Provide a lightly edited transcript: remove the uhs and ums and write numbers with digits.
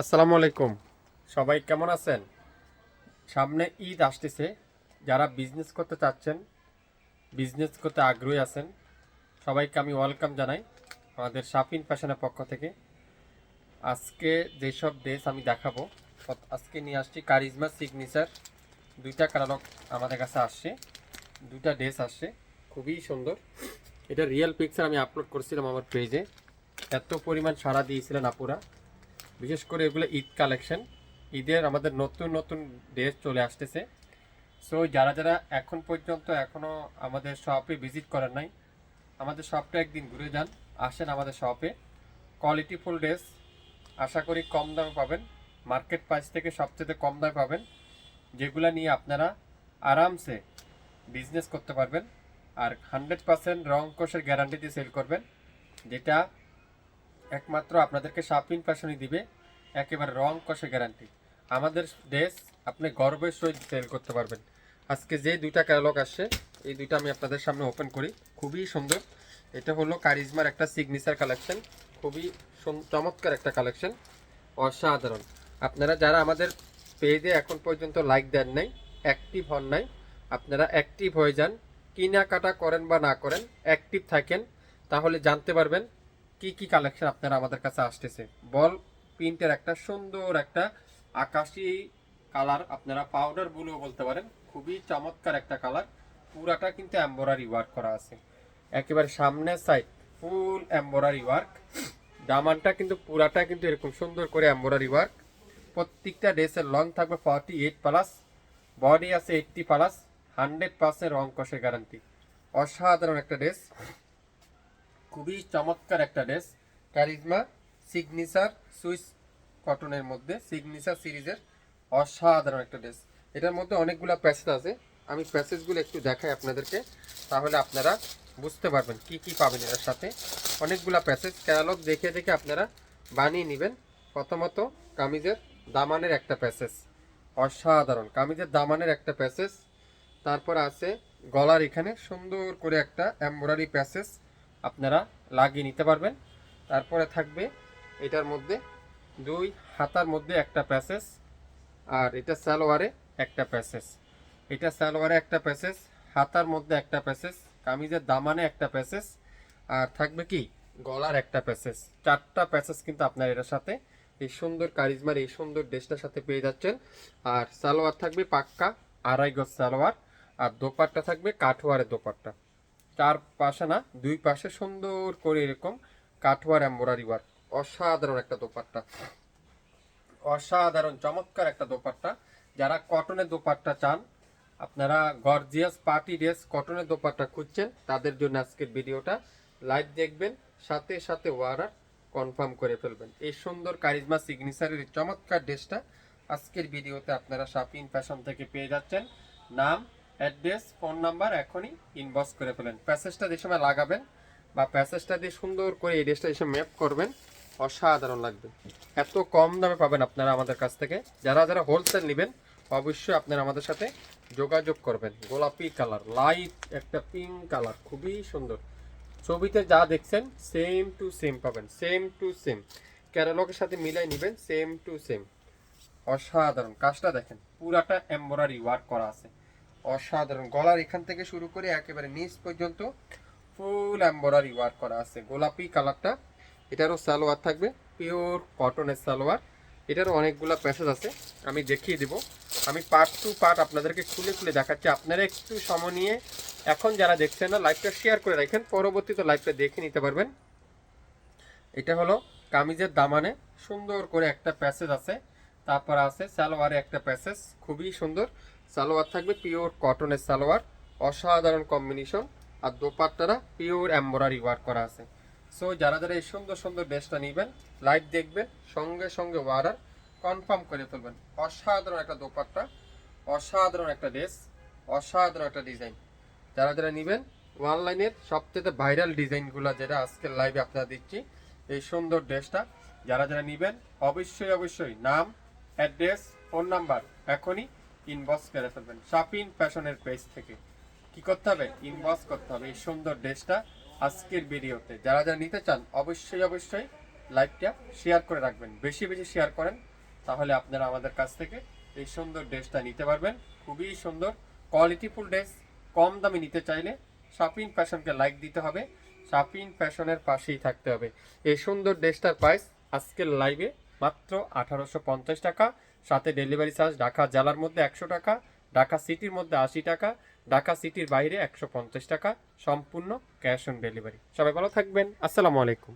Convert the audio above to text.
আসসালামু আলাইকুম। সবাই কেমন আছেন? সামনে ঈদ আসতেছে। যারা বিজনেস করতে চাচ্ছেন, বিজনেস করতে আগ্রহী আছেন, সবাইকে আমি ওয়েলকাম জানাই আমাদের শাফিন ফ্যাশনের পক্ষ থেকে। আজকে যেসব ড্রেস আমি দেখাবো, আজকে নিয়ে আসছি কারিজমা সিগনেচার। দুইটা কালার আমাদের কাছে আসছে, দুইটা ড্রেস আসছে, খুবই সুন্দর। এটা রিয়েল পিকচার আমি আপলোড করছিলাম আমার পেজে। এত পরিমাণ সাড়া দিয়েছিলেন আপুরা। বিশেষ করে এগুলো ঈদ কালেকশন, ঈদের আমাদের নতুন নতুন ড্রেস চলে আসতেছে। সো যারা যারা এখন পর্যন্ত এখনও আমাদের শপে ভিজিট করেন নাই, আমাদের শপটা একদিন ঘুরে যান, আসেন আমাদের শপে। কোয়ালিটিফুল ড্রেস আশা করি কম দামে পাবেন, মার্কেট প্রাইস থেকে সবচেয়ে কম দামে পাবেন, যেগুলো নিয়ে আপনারা আরামসে বিজনেস করতে পারবেন। আর 100% রং কোষের গ্যারান্টি দিয়ে সেল করবেন, যেটা একমাত্র আপনাদেরকে শাপিন ফ্যাশনই দিবে। একেবারে রং কষে গ্যারান্টি। আমাদের ড্রেস আপনি গর্বের সহিত সেল করতে পারবেন। আজকে যে দুইটা ক্যাটালগ আসছে, এই দুইটা আমি আপনাদের সামনে ওপেন করি। খুবই সুন্দর। এটা হলো কারিজমার একটা সিগনেচার কালেকশন, খুবই চমৎকার একটা কালেকশন, অসাধারণ। আপনারা যারা আমাদের পেজে এখন পর্যন্ত লাইক দেন নাই, অ্যাক্টিভ হন নাই, আপনারা অ্যাক্টিভ হয়ে যান। কেনাকাটা করেন বা না করেন, অ্যাক্টিভ থাকেন, তাহলে জানতে পারবেন কি কি কালেকশন আপনারা আমাদের কাছে আসতেছে। বল প্রিন্টের একটা সুন্দর একটা আকাশি কালার, আপনারা পাউডার ব্লু বলতে পারেন, খুবই চমৎকার একটা কালার। পুরাটা কিন্তু এমব্রয়ডারি ওয়ার্ক করা আছে, একেবারে সামনের সাইড ফুল এমব্রয়ডারি ওয়ার্ক। দামানটা কিন্তু পুরাটা কিন্তু এরকম সুন্দর করে এমব্রয়ডারি ওয়ার্ক। প্রত্যেকটা ড্রেসের লং থাকবে 48+, বডি আছে 80+, 100% রং কষে গ্যারান্টি। অসাধারণ একটা ড্রেস, খুবই চমৎকার একটা ড্রেস। কারিজমা সিগনেচার সুইস কটনের মধ্যে সিগনেচার সিরিজের অসাধারণ একটা ড্রেস। এটার মধ্যে অনেকগুলো প্যাসেজ আছে, আমি প্যাসেজগুলো একটু দেখাই আপনাদেরকে, তাহলে আপনারা বুঝতে পারবেন কি কি পাবেন এর সাথে। অনেকগুলো প্যাসেজ ক্যাটালগ দেখে দেখে আপনারা বানিয়ে নেবেন। প্রথমত কামিজের দামানের একটা প্যাসেজ, অসাধারণ কামিজের দামানের একটা প্যাসেজ। তারপর আছে গলার এখানে সুন্দর করে একটা এমব্রয়ডারি প্যাসেজ, আপনারা লাগিয়ে নিতে পারবেন। তারপরে থাকবে এটার মধ্যে দুই হাতার মধ্যে একটা প্যাসেজ, আর এটা সালোয়ারে একটা প্যাসেজ। এটা সালোয়ারে একটা প্যাসেজ, হাতার মধ্যে একটা প্যাসেজ, কামিজের দামানে একটা প্যাসেজ, আর থাকবে কি গলার একটা প্যাসেজ। চারটা প্যাসেজ কিন্তু আপনার এটার সাথে এই সুন্দর কারিজমার এই সুন্দর ড্রেসটার সাথে পেয়ে যাচ্ছেন। আর সালোয়ার থাকবে পাক্কা 2.5 গজ সালোয়ার, আর দোপাট্টা থাকবে কাঠওয়ারের দোপাট্টা। চার পাশে না, দুই পাশে সুন্দর করে এরকম কাঠওয়ার এমব্রয়ডারি ওয়ার্ক। অসাধারণ একটা দোপাট্টা, অসাধারণ চমৎকার একটা দোপাট্টা। যারা কটনের দোপাট্টা চান, আপনারা গর্জিয়াস পার্টি ড্রেস কটনের দোপাট্টা খুঁজছেন, তাদের জন্য আজকের ভিডিওটা লাইভ দেখবেন, সাথে সাথে ওয়ারার কনফার্ম করে ফেলবেন। এই সুন্দর কারিজমা সিগনেচারের চমৎকার ড্রেসটা আজকের ভিডিওতে আপনারা শাপিন ফ্যাশন থেকে পেয়ে যাচ্ছেন। নাম, অ্যাড্রেস, ফোন নাম্বার এখনই ইনবক্স করে ফেলেন। প্যাসেজটা যে সময় লাগাবেন বা প্যাসেজটা দিয়ে সুন্দর করে এই ড্রেসটা এসে ম্যাপ করবেন, অসাধারণ লাগবে। এত কম দামে পাবেন আপনারা আমাদের কাছ থেকে। যারা যারা হোলসেল নেবেন অবশ্যই আপনারা আমাদের সাথে যোগাযোগ করবেন। গোলাপি কালার, লাইট একটা পিঙ্ক কালার, খুবই সুন্দর। ছবিতে যা দেখছেন সেম টু সেম পাবেন, সেম টু সেম। ক্যাটালগের সাথে মিলাই নেবেন, সেম টু সেম। অসাধারণ কাজটা দেখেন, পুরাটা এমব্রয়ডারি ওয়ার্ক করা আছে, অসাধারণ। গলার এখান থেকে শুরু করে একেবারে নিচ পর্যন্ত ফুল এমব্রয়ডারি ওয়ার্ক করা আছে। গোলাপি কালারটা, এটারও সালোয়ার থাকবে পিওর কটনের সালোয়ার। এটারও অনেকগুলো প্যাসেজ আছে, আমি দেখিয়ে দেব। আমি পার্ট টু পার্ট আপনাদেরকে খুলে খুলে দেখাচ্ছি। আপনারা একটু সময় নিয়ে এখন যারা দেখছেন না, লাইভটা শেয়ার করে রাখেন, পরবর্তীতে লাইভটা দেখে নিতে পারবেন। এটা হলো কামিজের দামানে সুন্দর করে একটা প্যাসেজ আছে, তারপর আছে সালোয়ারে একটা প্যাসেজ, খুবই সুন্দর। সালোয়ার থাকবে পিওর কটনের সালোয়ার, অসাধারণ কম্বিনেশন। আর দোপাট্টারা পিওর এমব্রয়ডারি ওয়ার্ক করা আছে। সো যারা যারা এই সুন্দর সুন্দর ড্রেসটা নেবেন, লাইভ দেখবেন, সঙ্গে সঙ্গে অর্ডার কনফার্ম করে ফেলবেন। অসাধারণ একটা দোপাট্টা, অসাধারণ একটা ড্রেস, অসাধারণ একটা ডিজাইন। যারা যারা নেবেন অনলাইনের সবথেকে ভাইরাল ডিজাইনগুলো যেটা আজকের লাইভে আপনারা দিচ্ছি, এই সুন্দর ড্রেসটা যারা যারা নেবেন অবশ্যই অবশ্যই নাম, অ্যাড্রেস, ফোন নাম্বার এখনই ইনবক্স করে ফেলবেন। শাপিন ফ্যাশনের পেজ থেকে কি করতে হবে, ইনবক্স করতে হবে এই সুন্দর ড্রেসটা আজকের ভিডিওতে। যারা যারা নিতে চান অবশ্যই অবশ্যই লাইভটা শেয়ার করে রাখবেন, বেশি বেশি শেয়ার করেন, তাহলে আপনারা আমাদের কাছ থেকে এই সুন্দর ড্রেসটা নিতে পারবেন। খুবই সুন্দর কোয়ালিটিফুল ড্রেস। কম দামে নিতে চাইলে শাপিন ফ্যাশনকে লাইক দিতে হবে, শাপিন ফ্যাশনের পাশেই থাকতে হবে। এই সুন্দর ড্রেসটার প্রাইস আজকের লাইভে মাত্র 1850 টাকা, সাথে ডেলিভারি চার্জ ঢাকা জেলার মধ্যে 100 টাকা, ঢাকা সিটির মধ্যে 80 টাকা, ঢাকা সিটির বাইরে 150 টাকা, সম্পূর্ণ ক্যাশ অন ডেলিভারি। সবাই ভালো থাকবেন, আসসালামু আলাইকুম।